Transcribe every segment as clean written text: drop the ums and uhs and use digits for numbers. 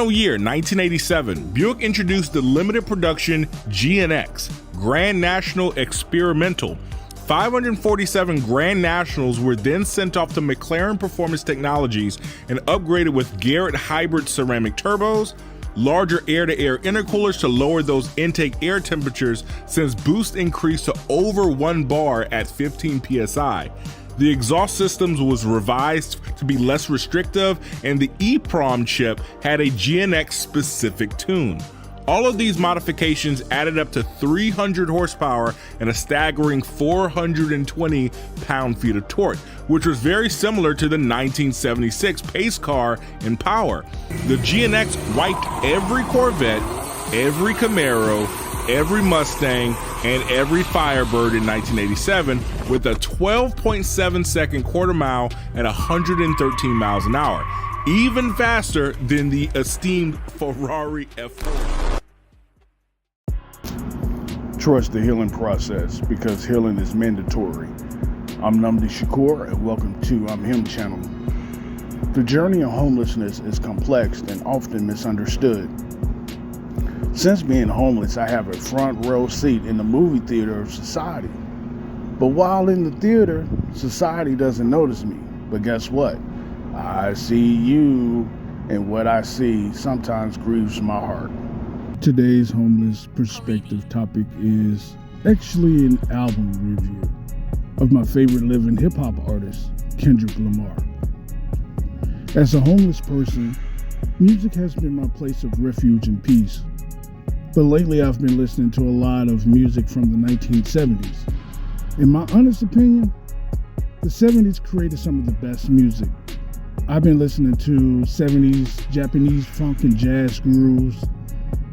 Final year, 1987, Buick introduced the limited production GNX, Grand National Experimental. 547 Grand Nationals were then sent off to McLaren Performance Technologies and upgraded with Garrett hybrid ceramic turbos, larger air-to-air intercoolers to lower those intake air temperatures since boost increased to over 1 bar at 15 psi. The exhaust systems was revised to be less restrictive, and the EEPROM chip had a GNX specific tune. All of these modifications added up to 300 horsepower and a staggering 420 pound-feet of torque, which was very similar to the 1976 pace car in power. The GNX wiped every Corvette, every Camaro, every Mustang, and every Firebird in 1987 with a 12.7 second quarter mile at 113 miles an hour, even faster than the esteemed Ferrari F4. Trust the healing process, because healing is mandatory. I'm Namdi Shakur, and welcome to I'm Him channel. The journey of homelessness is complex and often misunderstood. Since being homeless, I have a front row seat in the movie theater of society. But while in the theater, society doesn't notice me. But guess what? I see you, and what I see sometimes grieves my heart. Today's homeless perspective topic is actually an album review of my favorite living hip-hop artist, Kendrick Lamar. As a homeless person, music has been my place of refuge and peace. But lately I've been listening to a lot of music from the 1970s. In my honest opinion, the 70s created some of the best music. I've been listening to 70s Japanese funk and jazz grooves,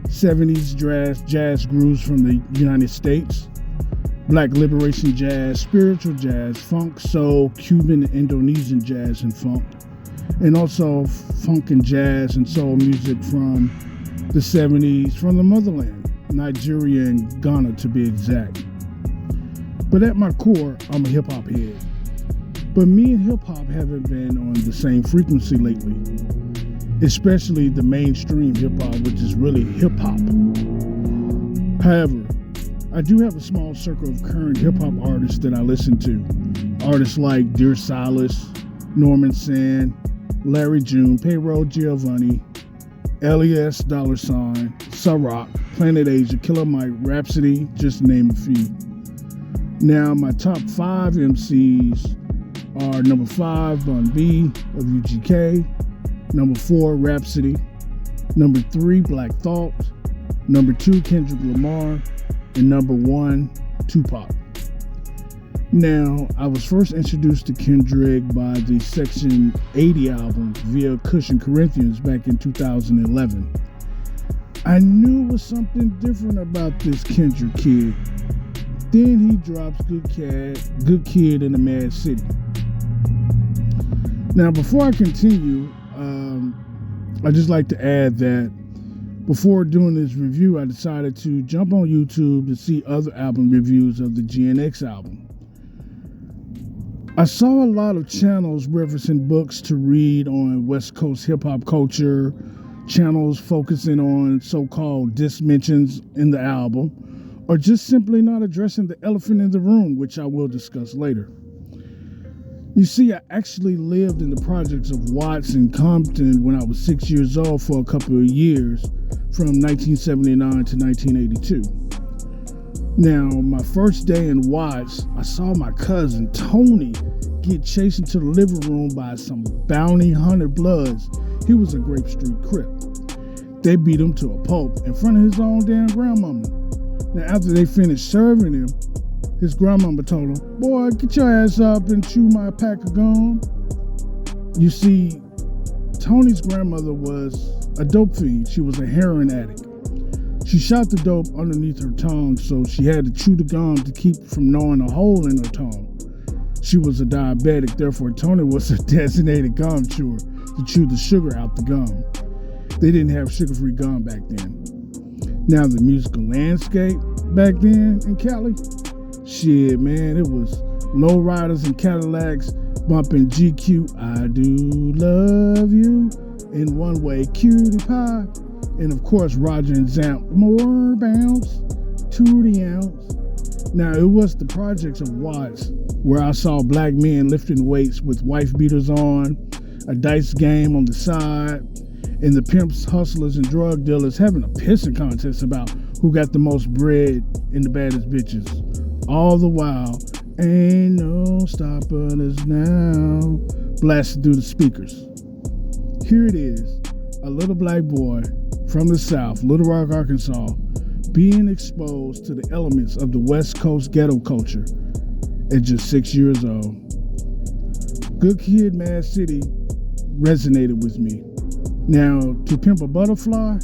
70s jazz grooves from the United States, Black liberation jazz, spiritual jazz, funk, soul, Cuban, Indonesian jazz and funk, and also funk and jazz and soul music from the 70s, from the Motherland, Nigeria and Ghana to be exact. But at my core, I'm a hip-hop head. But me and hip-hop haven't been on the same frequency lately, especially the mainstream hip-hop, which is really hip-hop. However, I do have a small circle of current hip-hop artists that I listen to. Artists like Dear Silas, Norman Sann, Larry June, Payroll, Giovanni, LES, $, Ciroc, Planet Asia, Killer Mike, Rapsody, just to name a few. Now, my top 5 MCs are number 5, Bun B of UGK, number 4, Rapsody, number 3, Black Thought, number 2, Kendrick Lamar, and number 1, Tupac. Now, I was first introduced to Kendrick by the Section 80 album via Cushion Corinthians back in 2011. I knew it was something different about this Kendrick kid. Then he drops Good Kid in the Mad City. Now, before I continue, I'd just like to add that before doing this review, I decided to jump on YouTube to see other album reviews of the GNX album. I saw a lot of channels referencing books to read on West Coast hip-hop culture, channels focusing on so-called dismentions in the album, or just simply not addressing the elephant in the room, which I will discuss later. You see, I actually lived in the projects of Watts and Compton when I was 6 years old for a couple of years, from 1979 to 1982. Now, my first day in Watts, I saw my cousin Tony get chased into the living room by some bounty hunter bloods. He was a Grape Street Crip. They beat him to a pulp in front of his own damn grandmama. Now, after they finished serving him, his grandmama told him, "Boy, get your ass up and chew my pack of gum." You see, Tony's grandmother was a dope fiend. She was a heroin addict. She shot the dope underneath her tongue, so she had to chew the gum to keep from gnawing a hole in her tongue. She was a diabetic, therefore Tony was a designated gum chewer to chew the sugar out the gum. They didn't have sugar-free gum back then. Now, the musical landscape back then in Cali, shit, man, it was lowriders and Cadillacs bumping GQ, I do love you, in one way, Cutie Pie, and of course Roger and Zamp, more bounce to the ounce. Now it was the projects of Watts where I saw black men lifting weights with wife beaters on, a dice game on the side, and the pimps, hustlers, and drug dealers having a pissing contest about who got the most bread and the baddest bitches. All the while, ain't no stopping us now, blasted through the speakers. Here it is, a little black boy from the South, Little Rock, Arkansas, being exposed to the elements of the West Coast ghetto culture at just 6 years old. Good Kid, Mad City resonated with me. Now, To Pimp a Butterfly,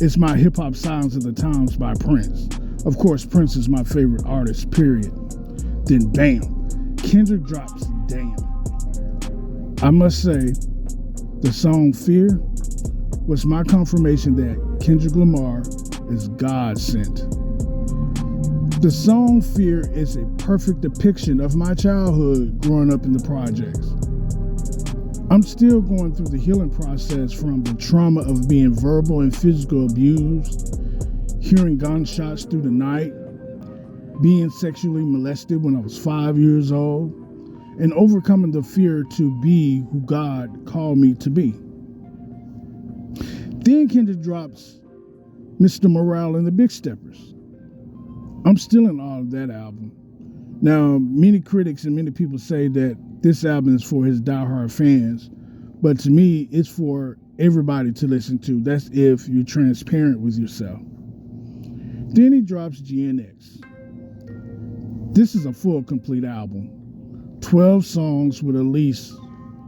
it's my hip-hop Signs of the Times by Prince. Of course, Prince is my favorite artist, period. Then bam, Kendrick drops Damn. I must say, the song Fear was my confirmation that Kendrick Lamar is God sent. The song Fear is a perfect depiction of my childhood growing up in the projects. I'm still going through the healing process from the trauma of being verbal and physical abused, hearing gunshots through the night, being sexually molested when I was 5 years old, and overcoming the fear to be who God called me to be. Then Kendrick drops Mr. Morale and the Big Steppers. I'm still in awe of that album. Now, many critics and many people say that this album is for his diehard fans, but to me, it's for everybody to listen to. That's if you're transparent with yourself. Then he drops GNX. This is a full, complete album. 12 songs with at least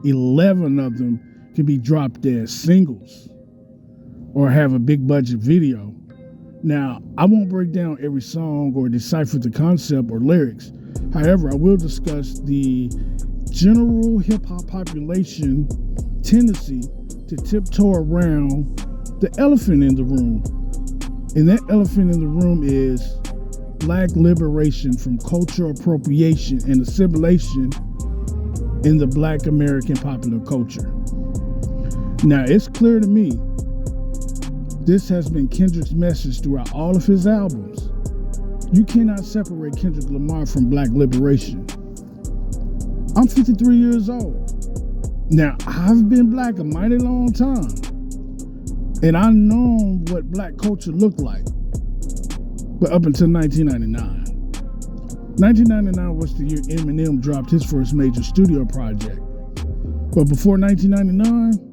11 of them can be dropped as singles or have a big budget video. Now, I won't break down every song or decipher the concept or lyrics. However, I will discuss the general hip-hop population tendency to tiptoe around the elephant in the room. And that elephant in the room is black liberation from cultural appropriation and assimilation in the black American popular culture. Now, it's clear to me this has been Kendrick's message throughout all of his albums. You cannot separate Kendrick Lamar from black liberation. I'm 53 years old. Now, I've been black a mighty long time, and I know what black culture looked like. But up until 1999. 1999 was the year Eminem dropped his first major studio project. But before 1999,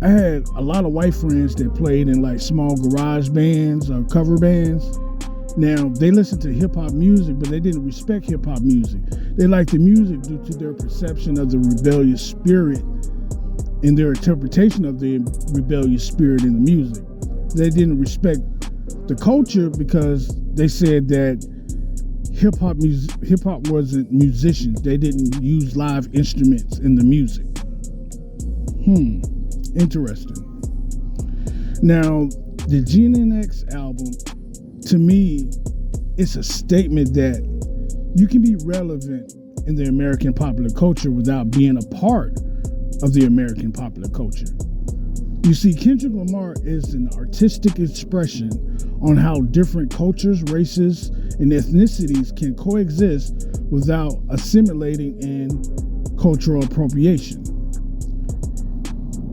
I had a lot of white friends that played in like small garage bands or cover bands. Now, they listened to hip-hop music, but they didn't respect hip-hop music. They liked the music due to their perception of the rebellious spirit and their interpretation of the rebellious spirit in the music. They didn't respect the culture because they said that hip-hop wasn't musicians. They didn't use live instruments in the music. Interesting. Now, the GNX album, to me, it's a statement that you can be relevant in the American popular culture without being a part of the American popular culture. You see, Kendrick Lamar is an artistic expression on how different cultures, races, and ethnicities can coexist without assimilating and cultural appropriation.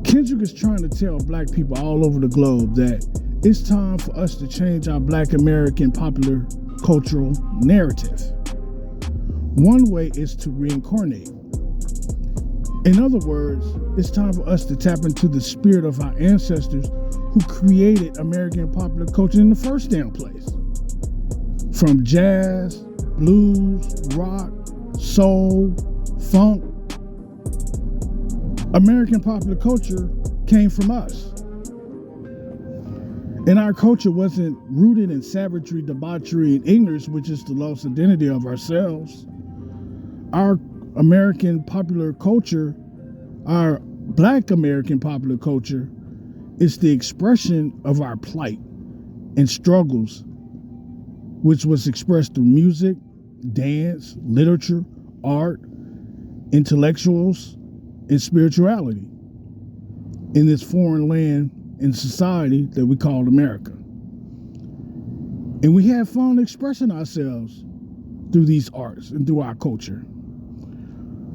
Kendrick is trying to tell black people all over the globe that it's time for us to change our black American popular cultural narrative. One way is to reincarnate. In other words, it's time for us to tap into the spirit of our ancestors who created American popular culture in the first damn place. From jazz, blues, rock, soul, funk, American popular culture came from us. And our culture wasn't rooted in savagery, debauchery, and ignorance, which is the lost identity of ourselves. Our American popular culture, our black American popular culture, is the expression of our plight and struggles, which was expressed through music, dance, literature, art, intellectuals, and spirituality. in this foreign land and society that we call America. And we have fun expressing ourselves through these arts and through our culture.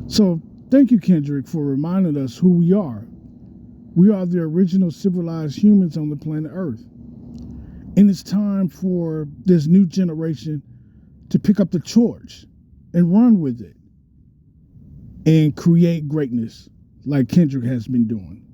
So thank you, Kendrick, for reminding us who we are. We are the original civilized humans on the planet Earth. And it's time for this new generation to pick up the torch and run with it and create greatness like Kendrick has been doing.